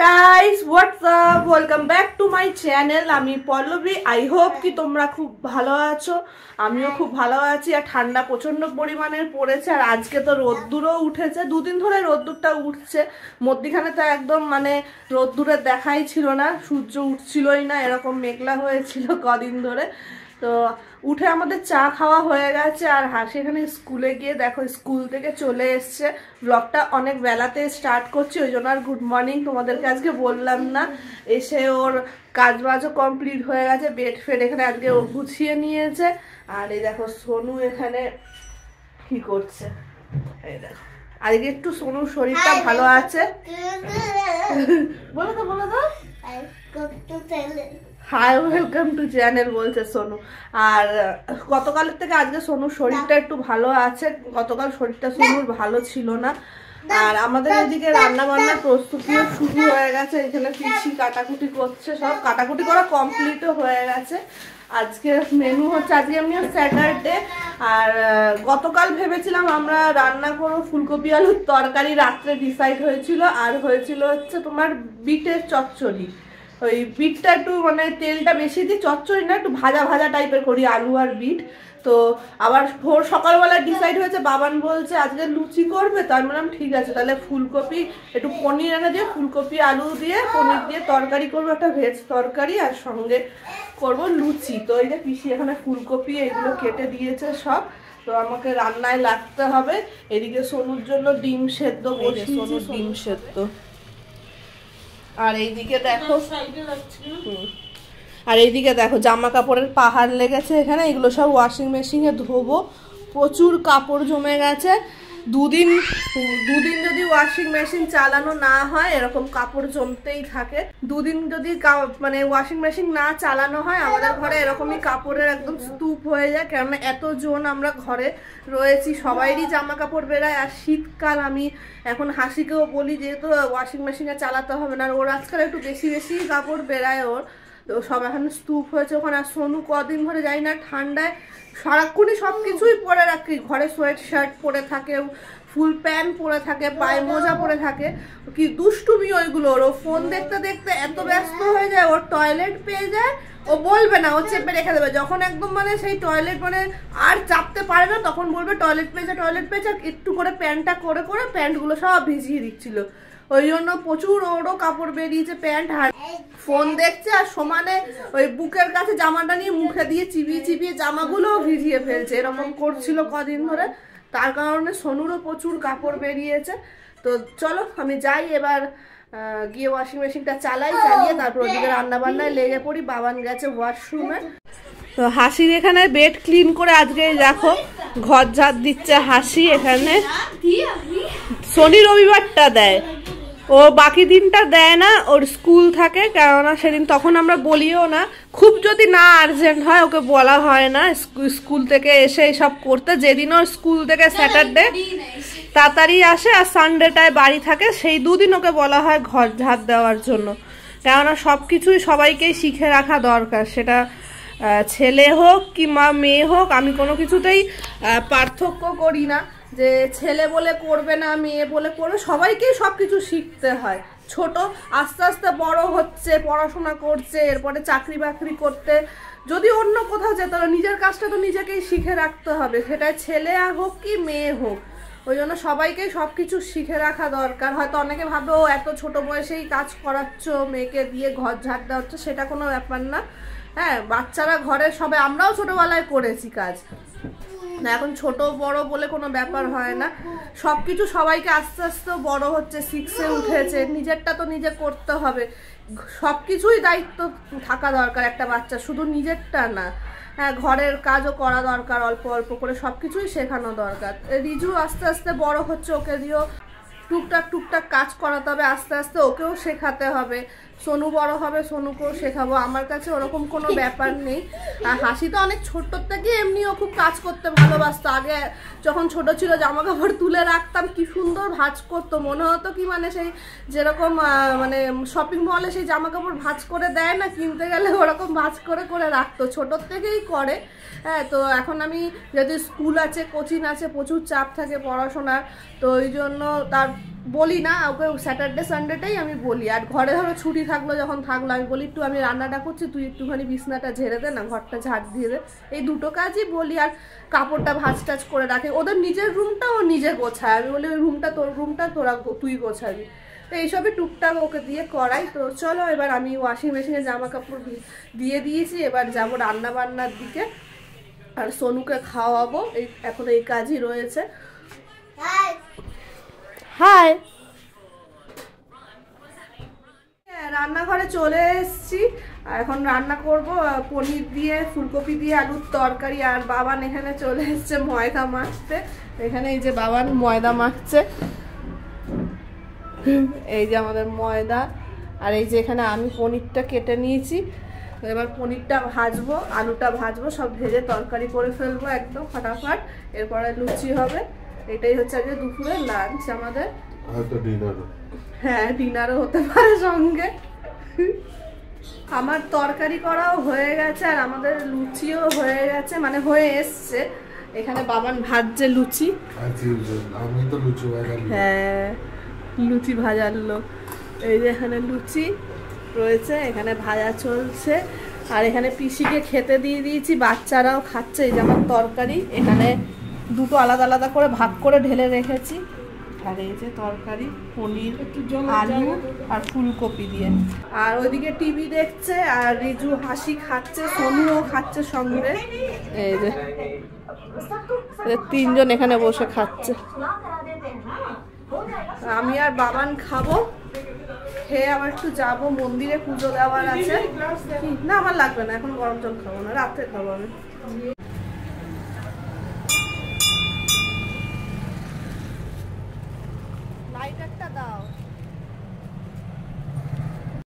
Guys WhatsApp welcome back to my channel. আমি Pallavi. I hope কি তোমরা খুব ভালো আছো, আমিও খুব ভালো আছি। আর ঠান্ডা প্রচন্ড পরিমাণের পড়েছে, আর আজকে তো রোদ্দুরও উঠেছে। দুদিন ধরে রোদ্দুরটা উঠছে, মধ্যিখানে তো একদম মানে রোদ্দুরের দেখাই ছিল না, সূর্য উঠছিলই না, এরকম মেঘলা হয়েছিল কদিন ধরে। তো উঠে আমাদের চা খাওয়া হয়ে গেছে, আর হাসি এখানে স্কুলে গিয়ে দেখো স্কুল থেকে চলে এসছে। ব্লগটা অনেক বেলাতে স্টার্ট করছি, ওই জন্য আর গুড মর্নিং তোমাদেরকে আজকে বললাম না। এসে ওর কাজ বাজও কমপ্লিট হয়ে গেছে, বেড ফেড এখানে আজকে ও গুছিয়ে নিয়েছে। আর এই দেখো সোনু এখানে কি করছে, এই দেখো আজকে একটু সোনুর শরীরটা ভালো আছে। বলো তো হাই ওয়েলকাম টু চ্যানেল বলছে সোনু। আর গতকালের থেকে আজকে সোনুর শরীরটা একটু ভালো আছে, গতকাল শরীরটা সোনুর ভালো ছিল না। আর আমাদের এদিকে রান্না বান্নার প্রস্তুতিও শুরু হয়ে গেছে, এখানে পিসি কাটাকুটি করছে, সব কাটাকুটি করা কমপ্লিটও হয়ে গেছে। আজকে মেনু হচ্ছে, আজকে এমনি স্যাটারডে। আর গতকাল ভেবেছিলাম আমরা রান্না করবো ফুলকপি আলুর তরকারি, রাত্রে ডিসাইড হয়েছিল। আর হয়েছিল হচ্ছে তোমার বিটের চচ্চড়ি। ওই বিটটা একটু মানে তেলটা বেশি দিই, চচ্চড়ি না একটু ভাজা ভাজা টাইপের করি আলু আর বিট। তো আবার ভোর সকালবেলা ডিসাইড হয়েছে, বাবান বলছে আজকে লুচি করবে, তো আমি বললাম ঠিক আছে তাহলে ফুলকপি একটু পনির এনে দিয়ে ফুলকপি আলু দিয়ে পনির দিয়ে তরকারি করবো, একটা ভেজ তরকারি, আর সঙ্গে করব লুচি। তো এই যে পিসি এখানে ফুলকপি এগুলো কেটে দিয়েছে সব, তো আমাকে রান্নায় লাগতে হবে। এদিকে সোনুর জন্য ডিম সেদ্ধ বসিয়েছি, ডিম সেদ্ধ। আর এইদিকে দেখো জামা কাপড়ের পাহাড় লেগেছে এখানে, এগুলো সব ওয়াশিং মেশিনে ধোবো। প্রচুর কাপড় জমে গেছে। দুদিন যদি ওয়াশিং মেশিন চালানো না হয় এরকম কাপড় জমতেই থাকে। দুদিন যদি মানে ওয়াশিং মেশিন না চালানো হয় আমাদের ঘরে এরকমই কাপড়ের একদম স্তূপ হয়ে যায়, কেননা এতজন আমরা ঘরে রয়েছি, সবাইরই জামা কাপড় বেরায়। আর শীতকাল, আমি এখন হাসিকেও বলি যেহেতু ওয়াশিং মেশিনে চালাতে হবে না, আর ওর আজকাল একটু বেশি কাপড় বেরায় ওর, তো সব এখন স্তূপ হয়েছে ওখানে। আর সোনু কদিন ধরে যাই না ঠান্ডায় সারাক্ষণই সব কিছুই পরে রাখি, ঘরে সোয়েট শার্ট পরে থাকে, ফুল প্যান্ট পরে থাকে, পায়ে মোজা পরে থাকে, কি দুষ্টুমি ওইগুলো। ও ফোন দেখতে দেখতে এত ব্যস্ত হয়ে যায়, ওর টয়লেট পেয়ে যায়, ও বলবে না, ও চেপে রেখে দেবে। যখন একদম মানে সেই টয়লেট মানে আর চাপতে পারে না তখন বলবে টয়লেট পেয়েছে। একটু করে প্যান্টটা করে প্যান্টগুলো সব ভিজিয়ে দিচ্ছিল, ওই জন্য প্রচুর ওরও কাপড় বেরিয়েছে, প্যান্ট। আর ফোন দেখছে আর সমানে ওই বুকের কাছে জামাটা নিয়ে মুখে দিয়ে চিবিয়ে জামাগুলো ভিজিয়ে ফেলছে, এরকম করছিল কদিন ধরে। তার কারণে সোনুরও প্রচুর কাপড় বেরিয়েছে। তো চলো আমি যাই এবার, গিয়ে ওয়াশিং মেশিনটা চালিয়ে তারপর ওদিকে রান্না বান্নায় লেগে পড়ি। বাবান গেছে ওয়াশরুমে। তো হাসির এখানে বেড ক্লিন করে আজকে দেখো ঘর ঝাড় দিচ্ছে হাসি। এখানে শনি রবিবারটা দেয়, ও বাকি দিনটা দেয় না, ওর স্কুল থাকে, কেননা সেদিন তখন আমরা বলিও না। খুব যদি না আর্জেন্ট হয় ওকে বলা হয় না স্কুল থেকে এসে সব করতে। যেদিন ওর স্কুল থেকে স্যাটারডে তাড়াতাড়ি আসে আর সানডেটায় বাড়ি থাকে, সেই দুদিন ওকে বলা হয় ঘর ঝাড় দেওয়ার জন্য। কেননা সব কিছুই সবাইকেই শিখে রাখা দরকার, সেটা ছেলে হোক কি মেয়ে হোক। আমি কোনো কিছুতেই পার্থক্য করি না যে ছেলে বলে করবে না মেয়ে বলে করবে, সবাইকেই সব কিছু শিখতে হয়। ছোট আস্তে আস্তে বড় হচ্ছে, পড়াশোনা করছে, এরপরে চাকরি বাকরি করতে যদি অন্য কোথাও যেতে হবে, নিজের কাজটা তো নিজেকেই শিখে রাখতে হবে, সেটা ছেলে হোক কি মেয়ে হোক। ওই জন্য সবাইকেই সব কিছু শিখে রাখা দরকার। হয়তো অনেকে ভাবে ও এত ছোট বয়সেই কাজ করাচ্ছ, মেয়েকে দিয়ে ঘর ঝাড় দেওয়া হচ্ছে, সেটা কোনো ব্যাপার না। হ্যাঁ, বাচ্চারা ঘরে সবাই, আমরাও ছোটবেলায় করেছি কাজ, এখন ছোট বড় বলে কোনো ব্যাপার হয় না। সবকিছু সবাইকে আস্তে আস্তে বড় হচ্ছে, 6-এ উঠেছে, নিজেরটা তো নিজে করতে হবে। সবকিছুই দায়িত্ব থাকা দরকার একটা বাচ্চা, শুধু নিজেরটা না। হ্যাঁ, ঘরের কাজও করা দরকার, অল্প অল্প করে সবকিছুই শেখানো দরকার। রিজু আস্তে আস্তে বড় হচ্ছে, ওকে দিয়েও টুকটাক কাজ করাতে হবে, আস্তে আস্তে ওকেও শেখাতে হবে। সোনু বড় হবে, সোনুকেও শেখাবো। আমার কাছে ওরকম কোনো ব্যাপার নেই। আর হাসি তো অনেক ছোট্ট থেকে এমনিও খুব কাজ করতে ভালোবাসতো। আগে যখন ছোট ছিল জামা কাপড় তুলে রাখতাম, কি সুন্দর ভাঁজ করতো, মনে হতো কি মানে সেই যেরকম মানে শপিং মলে সেই জামা কাপড় ভাঁজ করে দেয় না কিনতে গেলে, ওরকম ভাঁজ করে রাখতো, ছোটোর থেকেই করে। হ্যাঁ, তো এখন আমি যেহেতু স্কুল আছে, কোচিং আছে, প্রচুর চাপ থাকে পড়াশোনার, তো ওই জন্য তার বলি না ওকে, স্যাটারডে সানডেটাই আমি বলি। আর ঘরে ধরো ছুটি থাকলো, যখন থাকলো আমি বলি একটু আমি রান্নাটা করছি, তুই একটুখানি বিছনাটা ঝেড়ে দে না, ঘরটা ঝাড় দিয়ে দে, এই দুটো কাজই বলি। আর কাপড়টা ভাঁজ টাজ করে রাখে। ওদের নিজের রুমটা ও নিজে গোছায়, আমি বলি ওই রুমটা তোর রুমটা তুই গোছাবি। তো এইসবই টুকটাক ওকে দিয়ে করাই। তো চলো এবার আমি ওয়াশিং মেশিনে জামা কাপড় দিয়ে দিয়েছি, এবার যাবো রান্না বান্নার দিকে আর সোনুকে খাওয়াবো। এখন এই কাজই রয়েছে। হাই, রান্নাঘরে চলে এসেছি। এখন রান্না করব পনির দিয়ে, ফুলকপি দিয়ে আলুর তরকারি। আর বাবান এখানে চলে এসছে ময়দা মাখতে। এখানে এই যে বাবান ময়দা মাখছে, এই যে আমাদের ময়দা। আর এই যে এখানে আমি পনিরটা কেটে নিয়েছি। এবার পনিরটা ভাজবো, আলুটা ভাজবো, সব ভেজে তরকারি করে ফেলবো একদম ফটাফট। এরপরে লুচি হবে। এটাই হচ্ছে আজকে দুপুরের লাঞ্চ আমাদের। হ্যাঁ, ডিনারও হতে পারে সঙ্গে। আমার তরকারি করাও হয়ে গেছে আর আমাদের লুচিও হয়ে গেছে, মানে হয়ে এসছে। এখানে বাবান ভাজছে লুচি। আমি তো লুচি ভাজার লোক। হ্যাঁ, লুচি ভাজার লোক। এই যে এখানে লুচি রয়েছে, এখানে ভাজা চলছে। আর এখানে পিসিকে খেতে দিয়ে দিয়েছি, বাচ্চারাও খাচ্ছে। এই যে আমার তরকারি, এখানে দুটো আলাদা আলাদা করে ভাগ করে ঢেলে রেখেছি। আর এই যে তরকারি, পনির, আলু আর ফুলকপি দিয়ে। আর ওইদিকে টিভি দেখছে আর রিজু হাসি খাচ্ছে, সোনুও খাচ্ছে সঙ্গে। এই যে তিনজন এখানে বসে খাচ্ছে। আমি আর বাবান খাবো, খেয়ে আবার একটু যাবো মন্দিরে, পুজো দেওয়ার আছে। না আমার লাগবে না, এখন গরম জল খাবো না, রাত্রে খাবো আমি।